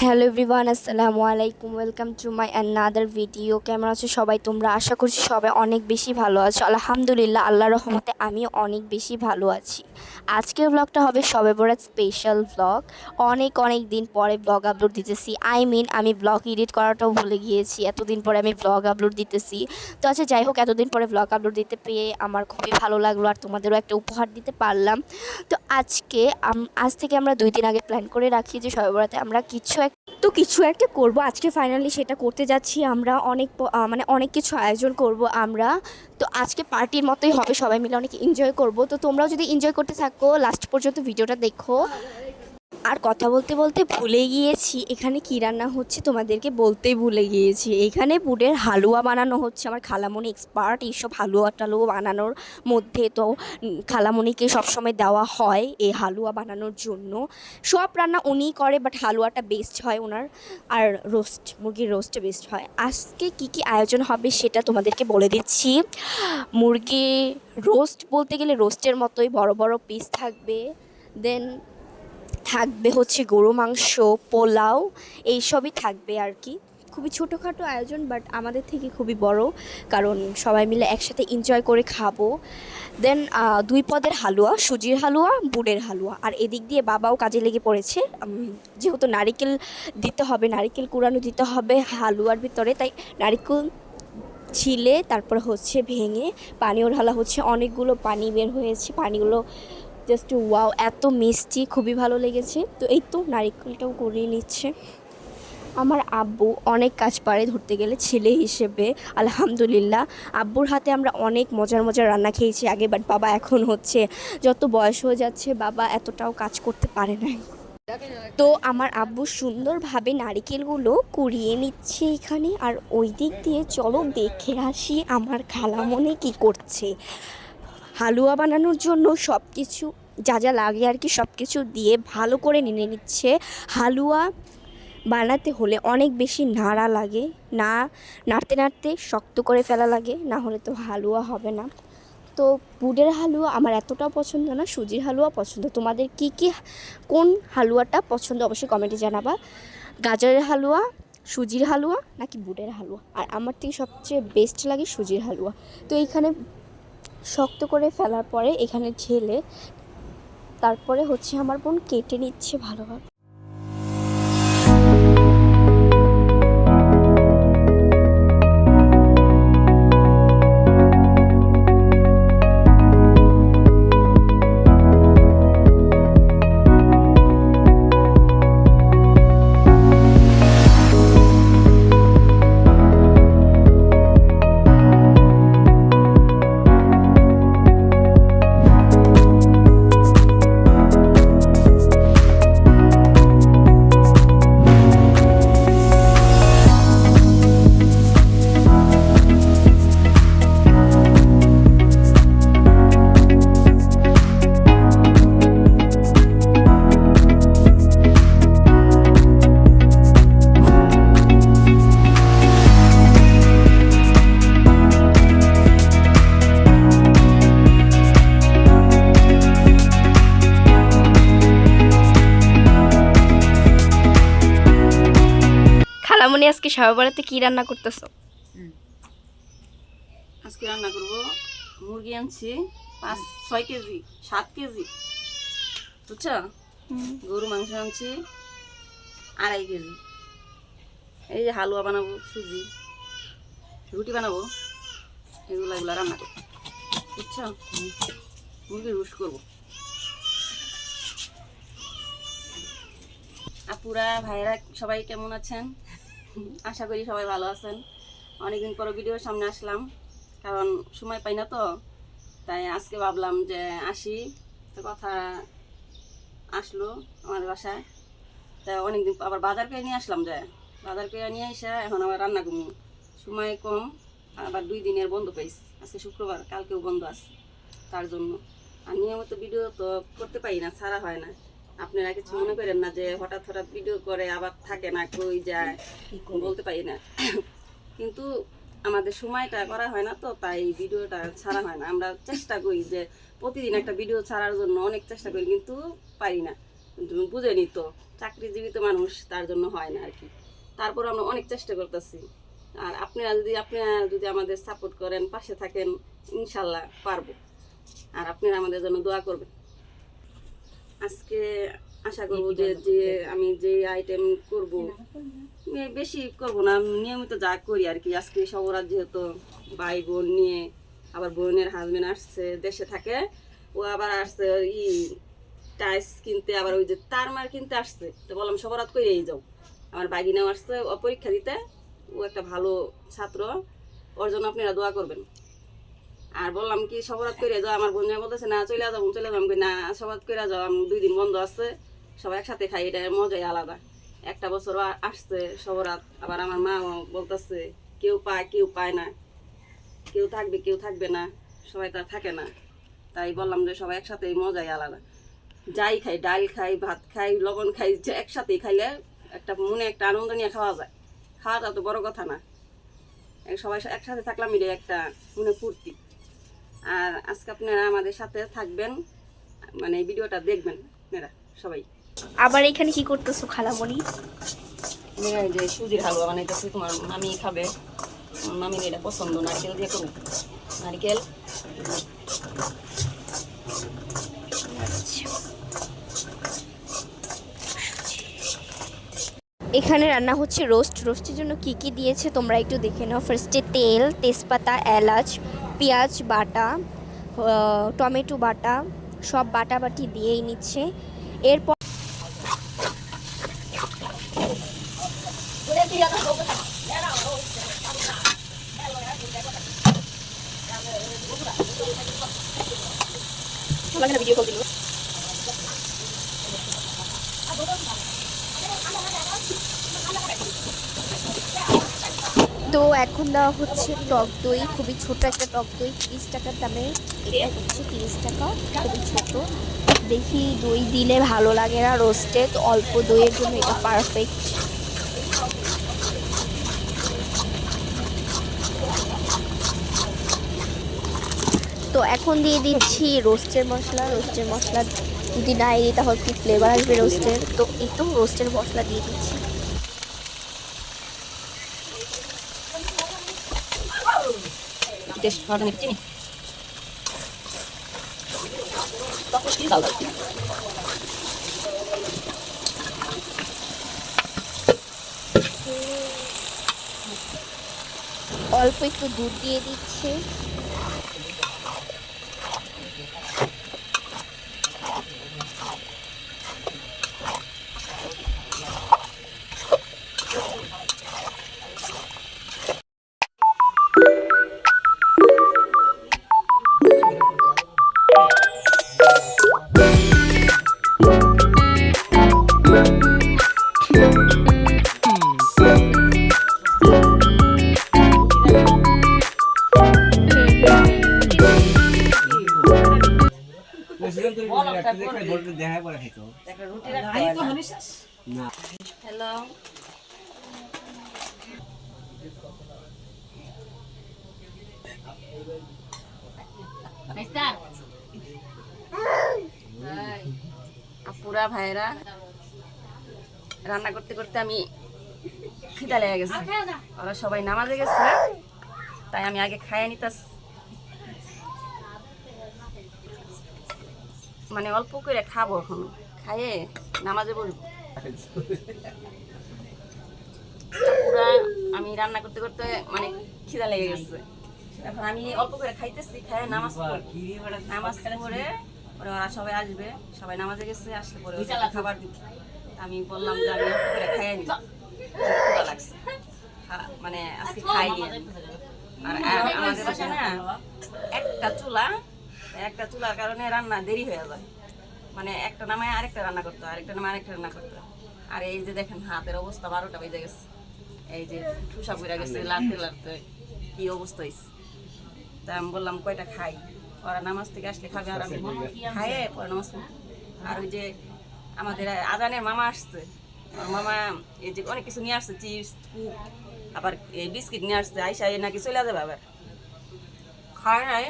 Hello everyone, আসসালামু আলাইকুম। Welcome to my another video. কেমন আছো সবাই তোমরা? আশা করছি সবাই অনেক বেশি ভালো আছো। আলহামদুলিল্লাহ, আল্লাহর রহমতে আমি অনেক বেশি ভালো আছি। আজকের ব্লগটা হবে শবে বরাত স্পেশাল ব্লগ। অনেক দিন পরে ব্লগ আপলোড দিতেছি। আমি ব্লগ এডিট করাটাও ভুলে গিয়েছি, এতদিন পরে আমি ব্লগ আপলোড দিতেছি। তো আচ্ছা, যাই হোক, এতদিন পরে ব্লগ আপলোড দিতে পেয়ে আমার খুবই ভালো লাগলো, আর তোমাদেরও একটা উপহার দিতে পারলাম। তো আজ থেকে আমরা 2 দিন আগে প্ল্যান করে রাখি যে শবে বরাতে আমরা কিছু একটা করব। আজকে ফাইনালি সেটা করতে যাচ্ছি আমরা। অনেক কিছু আয়োজন করব আমরা। তো আজকে পার্টির মতোই হবে, সবাই মিলে অনেক এনজয় করব। তো তোমরাও যদি এনজয় করতে থাকো, লাস্ট পর্যন্ত ভিডিওটা দেখো। আর কথা বলতে বলতে ভুলে গিয়েছি এখানে কী রান্না হচ্ছে, তোমাদেরকে বলতেই ভুলে গিয়েছি। এখানে বুটের হালুয়া বানানো হচ্ছে। আমার খালামণি এক্সপার্ট এইসব হালুয়া টালুয়া বানানোর মধ্যে। তো খালামণিকে সবসময় দেওয়া হয় এই হালুয়া বানানোর জন্য। সব রান্না উনিই করে, বাট হালুয়াটা বেস্ট হয় ওনার। আর মুরগির রোস্টটা বেস্ট হয়। আজকে কি আয়োজন হবে সেটা তোমাদেরকে বলে দিচ্ছি। মুরগি রোস্ট বলতে গেলে রোস্টের মতোই বড় বড় পিস থাকবে। দেন থাকবে হচ্ছে গরু মাংস, পোলাও, এইসবই থাকবে আর কি। খুবই ছোটোখাটো আয়োজন, বাট আমাদের থেকে খুবই বড়, কারণ সবাই মিলে একসাথে এনজয় করে খাবো। দেন 2 পদের হালুয়া, সুজির হালুয়া, বুটের হালুয়া। আর এদিক দিয়ে বাবাও কাজে লেগে পড়েছে। যেহেতু নারিকেল দিতে হবে, নারিকেল কুড়ানো দিতে হবে হালুয়ার ভিতরে, তাই নারিকেল ছিলে তারপর হচ্ছে ভেঙে পানিও ঢালা হচ্ছে। অনেকগুলো পানি বের হয়েছে, পানিগুলো জাস্ট ওয়াও, এত মিষ্টি, খুবই ভালো লেগেছে। তো এই তো নারিকেলটাও করিয়ে নিচ্ছে। আমার আব্বু অনেক কাজ পারে ধরতে গেলে ছেলে হিসেবে। আলহামদুলিল্লাহ, আব্বুর হাতে আমরা অনেক মজার রান্না খেয়েছি আগে, বাট বাবা এখন হচ্ছে যত বয়স হয়ে যাচ্ছে বাবা এতটাও কাজ করতে পারে না। তো আমার আব্বু সুন্দরভাবে নারিকেলগুলো কুড়িয়ে নিচ্ছে এখানে। আর ওই দিক দিয়ে চলো দেখে আসি আমার খালামণি কি করছে। হালুয়া বানানোর জন্য সব কিছু যা লাগে আর কি, সব কিছু দিয়ে ভালো করে নিয়ে নিচ্ছে। হালুয়া বানাতে হলে অনেক বেশি নাড়া লাগে, না নাড়তে নাড়তে শক্ত করে ফেলা লাগে, না হলে তো হালুয়া হবে না। তো বুটের হালুয়া আমার এতটাও পছন্দ না, সুজির হালুয়া পছন্দ। তোমাদের কোন হালুয়াটা পছন্দ অবশ্যই কমেন্টে জানাবা। গাজরের হালুয়া, সুজির হালুয়া নাকি বুটের হালুয়া? আর আমার থেকে সবচেয়ে বেস্ট লাগে সুজির হালুয়া। তো এইখানে শক্ত করে ফেলার পরে এখানে ঢেলে তারপরে হচ্ছে আমার বোন কেটে নিচ্ছে ভালোভাবে। খালামণি, আজকে শবে বরাতে কি রান্না করতেছো? আজকে রান্না করব মুরগি আনছি 5-6 কেজি 7 কেজি, বুঝছো? গরু মাংস আনছি 2.5 কেজি। এই যে হালুয়া বানাবো, সুজি রুটি বানাবো, এগুলা রান্না করবো, বুঝছো? মুরগি রোস্ট করবো। আপুরা ভাইরা সবাই কেমন আছেন? আশা করি সবাই ভালো আছেন। অনেকদিন পর ভিডিওর সামনে আসলাম, কারণ সময় পাই না তো, তাই আজকে ভাবলাম যে আসি। তো কথা আসলো আমাদের বাসায়, তাই অনেকদিন আবার বাজার করে নিয়ে আসলাম। বাজার করে নিয়ে এসে এখন আবার রান্না করবো। সময় কম, আবার 2 দিনের বন্ধ পাইছি। আজকে শুক্রবার, কালকেও বন্ধ আছে, তার জন্য আর নিয়মিত ভিডিও তো করতে পারি না, ছাড়া হয় না। আপনারা কিছু মনে করেন না যে হঠাৎ ভিডিও করে আবার থাকে না, কই যায় বলতে পারি না। কিন্তু আমাদের সময়টা করা হয় না তো, তাই ভিডিওটা ছাড়া হয় না। আমরা চেষ্টা করি যে প্রতিদিন একটা ভিডিও ছাড়ার জন্য, অনেক চেষ্টা করি, কিন্তু পারি না। তুমি বুঝেনি তো, চাকরিজীবী মানুষ, তার জন্য হয় না আর কি। তারপর আমরা অনেক চেষ্টা করতেছি। আর আপনারা যদি আমাদের সাপোর্ট করেন, পাশে থাকেন, ইনশাল্লাহ পারবো। আর আপনারা আমাদের জন্য দোয়া করবেন। আজকে আশা করবো যে আমি যে আইটেম করব, বেশি করব না, নিয়মিত যা করি আর কি। আজকে সবরাত যেহেতু ভাই বোন নিয়ে, আবার বোনের হাজবেন্ড আসছে, দেশে থাকে, ও আবার আসছে টাইস কিনতে, আবার ওই যে তারমার কিনতে আসছে। তো বললাম সবরাত করেই যাও। আমার বাগিনাও আসছে ও পরীক্ষা দিতে, ও একটা ভালো ছাত্র, ওর জন্য আপনারা দোয়া করবেন। আর বললাম কি সবরাত করে যাও, আমার বোন বলতেছে না চলে যাবো, না সবরাত করে যাও, আমি 2 দিন বন্ধ আছে, সবাই একসাথে খাই, এটা মজাই আলাদা। একটা বছর আসছে সবরাত, আবার আমার মা বলতেছে কেউ পায় না, কেউ থাকবে না, সবাই তার থাকে না। তাই বললাম যে সবাই একসাথে মজাই আলাদা। যাই খাই, ডাল খাই, ভাত খাই, লবণ খাই, যে একসাথেই খাইলে একটা মনে একটা আনন্দ নিয়ে খাওয়া যায়। খাওয়াটা তো বড় কথা না, সবাই একসাথে থাকলাম এটা একটা মনে ফুর্তি। আর আজকে আপনারা আমাদের সাথে থাকবেন, মানে ভিডিওটা দেখবেন আপনারা সবাই। আবার এখানে কি করতেছো খালামণি? এই যে সুজির হালুয়া বানাইতেছি, তোমার মামি খাবে, মামির এটা পছন্দ, নারকেল দিয়ে করুন, নারকেল। এখানে রান্না হচ্ছে রোস্ট। রোস্টের জন্য কি কি দিয়েছে তোমরা একটু দেখে নাও। ফার্স্টে তেল, তেজপাতা, এলাচ, পেঁয়াজ বাটা, টমেটো বাটা, সব বাটাবাটি দিয়েই নিচ্ছে। এরপর ভিডিও কল দিল। তো এখন দেওয়া হচ্ছে টক দই, খুবই ছোট একটা টক দই, 30 টাকার দামে। এটা হচ্ছে 30 টাকা, খুবই ছোট। দেখি দই দিলে ভালো লাগে না রোস্টে, তো অল্প দইয়ের জন্য এটা পারফেক্ট। তো এখন দিয়ে দিচ্ছি রোস্টের মশলা। রোস্টের মশলা যদি নাই দিই তাহলে কি ফ্লেভার আসবে রোস্টের, তো এই তো রোস্টের মশলা দিয়ে দিচ্ছি। টেস্ট ভালো নিচ্ছি অল্প একটু দুধ দিয়ে দিচ্ছি। হ্যালো, আপুরা ভাইরা, রান্না করতে করতে আমি খিদা লেগে গেছে, ওরা সবাই নামাজে গেছে, তাই আমি আগে খাইয়ে নিতেছি। মানে অল্প করে খাবো, এখন খাইয়ে নামাজে বলবো। পুরা আমি রান্না করতে করতে মানে খিদা লেগে গেছে, এখন আমি অল্প করে খাইতেছি, খাইয়ে নামাজ পড়ে পরে ওরা সবাই আসবে, সবাই নামাজে গেছে, আসলে পরে খাবার দিতে। আমি বললাম যে আমি অল্প করে খাইয়ে নিই, খিদা লাগছে, মানে আজকে খাই নিয়ে। আর আমাদের বাসায় না একটা চুলার কারণে রান্না দেরি হয়ে যায়, মানে একটা নামায় আরেকটা রান্না করতে হয়, আরেকটা নামায় আরেকটা রান্না করতে হয়। আর এই যে দেখেন হাতের অবস্থা 12টা বেজে গেছে, এই যে ঠুসা পড়ে গেছে, লাড়তে কি অবস্থা হয়েছে। তা আমি বললাম কয়টা খাই, ওরা নামাজ থেকে আসলে খাবে, আর আমি খাইয়ে পরে নামাজ পড়ি। আর ওই যে আমাদের আজানের মামা আসছে, ওর মামা এই যে অনেক কিছু নিয়ে আসছে, চিপস, আবার এই বিস্কিট নিয়ে আসছে, আইসা নাকি চলে যাবে আবার। খায় নাই,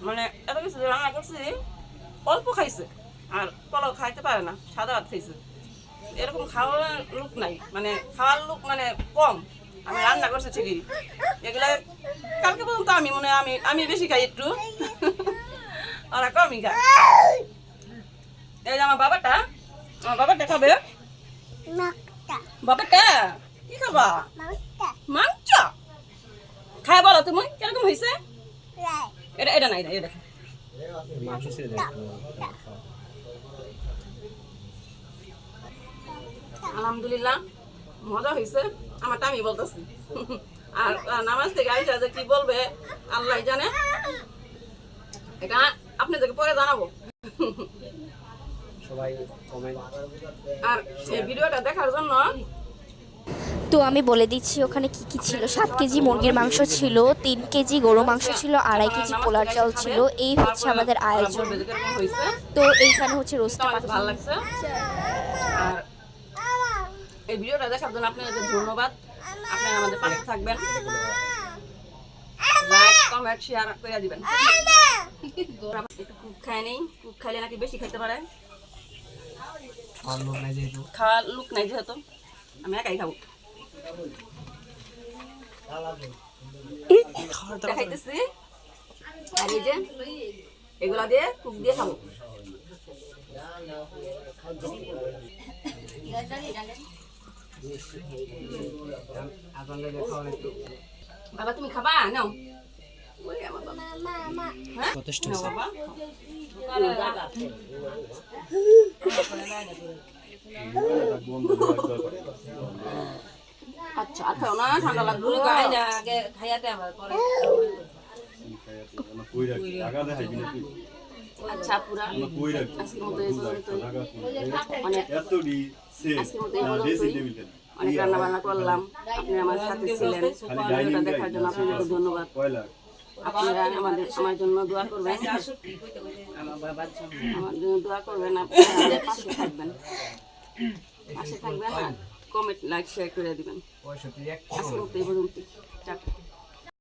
মানে এত কিছু রান্না করছি, অল্প খাইছে, আর পোলাও খাইতে পারে না, সাদা ভাত খাইছে। এরকম খাওয়ার লোক নাই, মানে খাওয়ার লোক মানে কম। আমি রান্না করছি ঠিকই, এগুলা কালকে পর্যন্ত আমি মনে হয় আমি বেশি খাই একটু, ওরা কমই খায়। এই যে আমার বাবাটা খাবে। বাবাটা কি খাবা? মাংস খায় বলো তুমি, কিরকম হয়েছে? এটা এটা না, এটা এটা দেখো। আলহামদুলিল্লাহ মজা হয়েছে, আমারটা আমি বলতেছি। আর নামাজ থেকে আইসা যে কি বলবে আল্লাহ জানে, এটা আপনাদেরকে পরে জানাবো। আর এই ভিডিওটা দেখার জন্য তো আমি বলে দিচ্ছি ওখানে কি কি ছিল। 7 কেজি মুরগির মাংস ছিল, 3 কেজি গরু মাংস ছিল, 2.5 কেজি পোলার চাল ছিল। এই হচ্ছে আমাদের আয়োজন। তো এইখানে হচ্ছে রোস্ট ভালো লাগছে। আর এই ভিডিওটা দেখার জন্য আপনাদের ধন্যবাদ। আপনারা আমাদের পাশে থাকবেন, লাইক কমেন্ট শেয়ার করে দিবেন। একটু কুক খায় নেই, কুক খাইলে নাকি বেশি খাইতে পারে। খাওয়ার লোক নাই যেহেতু আমি একাই খাবো। খাইতেছি আর এই যে এগুলা দিয়ে কুক দিয়ে খাবো। বাবা তুমি খাবা? নাও। হ্যাঁ? নাও বাবা। আচ্ছা আর খাও না, ঠান্ডা লাগবে। আচ্ছা পুরা আজকের মতো এই পর্যন্তই। অনেক রান্না বান্না করলাম, আপনি আমার সাথে ছিলেন। ভিডিওটা দেখার জন্য আপনাদেরকে ধন্যবাদ। আপনারা আমার জন্য দোয়া করবেন, আমার জন্য দোয়া করবেন। আপনারা আমাদের পাশে থাকবেন, কমেন্ট লাইক শেয়ার করে দিবেন। আজকের মতো এই পর্যন্ত।